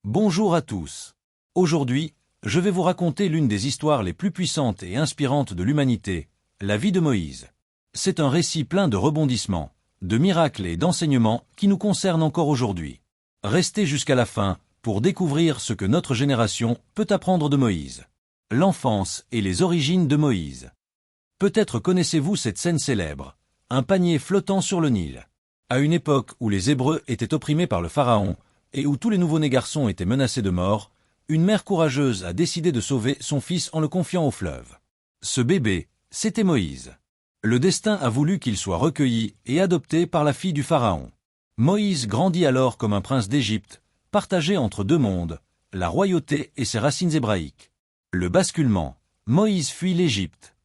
Bonjour à tous. Aujourd'hui, je vais vous raconter l'une des histoires les plus puissantes et inspirantes de l'humanité, la vie de Moïse. C'est un récit plein de rebondissements, de miracles et d'enseignements qui nous concernent encore aujourd'hui. Restez jusqu'à la fin pour découvrir ce que notre génération peut apprendre de Moïse. L'enfance et les origines de Moïse. Peut-être connaissez-vous cette scène célèbre, un panier flottant sur le Nil. À une époque où les Hébreux étaient opprimés par le Pharaon, et où tous les nouveau-nés garçons étaient menacés de mort, une mère courageuse a décidé de sauver son fils en le confiant au fleuve. Ce bébé, c'était Moïse. Le destin a voulu qu'il soit recueilli et adopté par la fille du Pharaon. Moïse grandit alors comme un prince d'Égypte, partagé entre deux mondes, la royauté et ses racines hébraïques. Le basculement, Moïse fuit l'Égypte.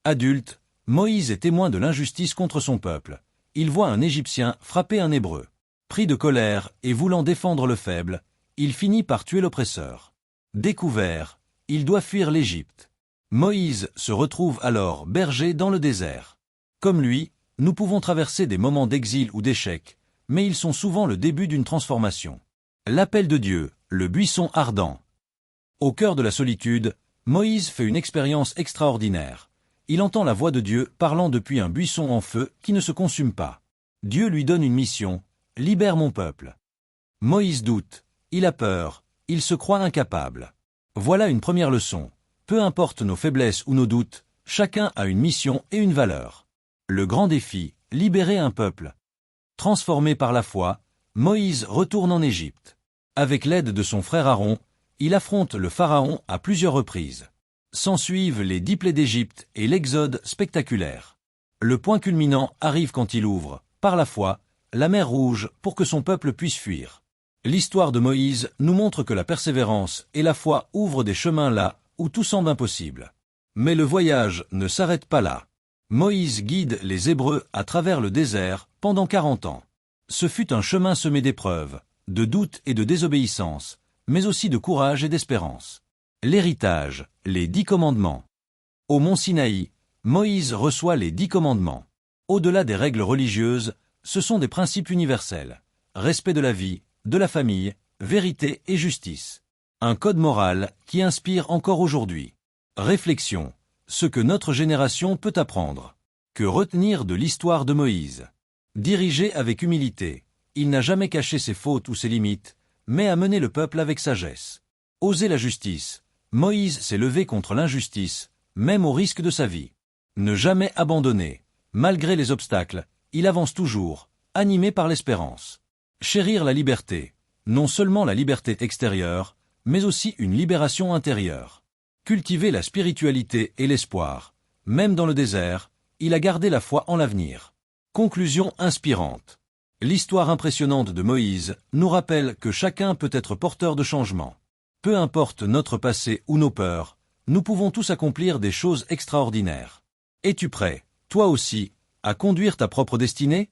Adulte, Moïse est témoin de l'injustice contre son peuple. Il voit un Égyptien frapper un Hébreu. Pris de colère et voulant défendre le faible, il finit par tuer l'oppresseur. Découvert, il doit fuir l'Égypte. Moïse se retrouve alors berger dans le désert. Comme lui, nous pouvons traverser des moments d'exil ou d'échec, mais ils sont souvent le début d'une transformation. L'appel de Dieu, le buisson ardent. Au cœur de la solitude, Moïse fait une expérience extraordinaire. Il entend la voix de Dieu parlant depuis un buisson en feu qui ne se consume pas. Dieu lui donne une mission. Libère mon peuple. Moïse doute, il a peur, il se croit incapable. Voilà une première leçon. Peu importe nos faiblesses ou nos doutes, chacun a une mission et une valeur. Le grand défi, libérer un peuple. Transformé par la foi, Moïse retourne en Égypte. Avec l'aide de son frère Aaron, il affronte le Pharaon à plusieurs reprises. S'ensuivent les 10 plaies d'Égypte et l'exode spectaculaire. Le point culminant arrive quand il ouvre, par la foi, la mer Rouge pour que son peuple puisse fuir. L'histoire de Moïse nous montre que la persévérance et la foi ouvrent des chemins là où tout semble impossible. Mais le voyage ne s'arrête pas là. Moïse guide les Hébreux à travers le désert pendant 40 ans. Ce fut un chemin semé d'épreuves, de doutes et de désobéissance, mais aussi de courage et d'espérance. L'héritage, les 10 commandements. Au mont Sinaï, Moïse reçoit les 10 commandements. Au-delà des règles religieuses, ce sont des principes universels. Respect de la vie, de la famille, vérité et justice. Un code moral qui inspire encore aujourd'hui. Réflexion. Ce que notre génération peut apprendre. Que retenir de l'histoire de Moïse? Dirigé avec humilité, il n'a jamais caché ses fautes ou ses limites, mais a mené le peuple avec sagesse. Oser la justice. Moïse s'est levé contre l'injustice, même au risque de sa vie. Ne jamais abandonner. Malgré les obstacles, il avance toujours, animé par l'espérance. Chérir la liberté, non seulement la liberté extérieure, mais aussi une libération intérieure. Cultiver la spiritualité et l'espoir. Même dans le désert, il a gardé la foi en l'avenir. Conclusion inspirante. L'histoire impressionnante de Moïse nous rappelle que chacun peut être porteur de changement. Peu importe notre passé ou nos peurs, nous pouvons tous accomplir des choses extraordinaires. Es-tu prêt, toi aussi, à conduire ta propre destinée?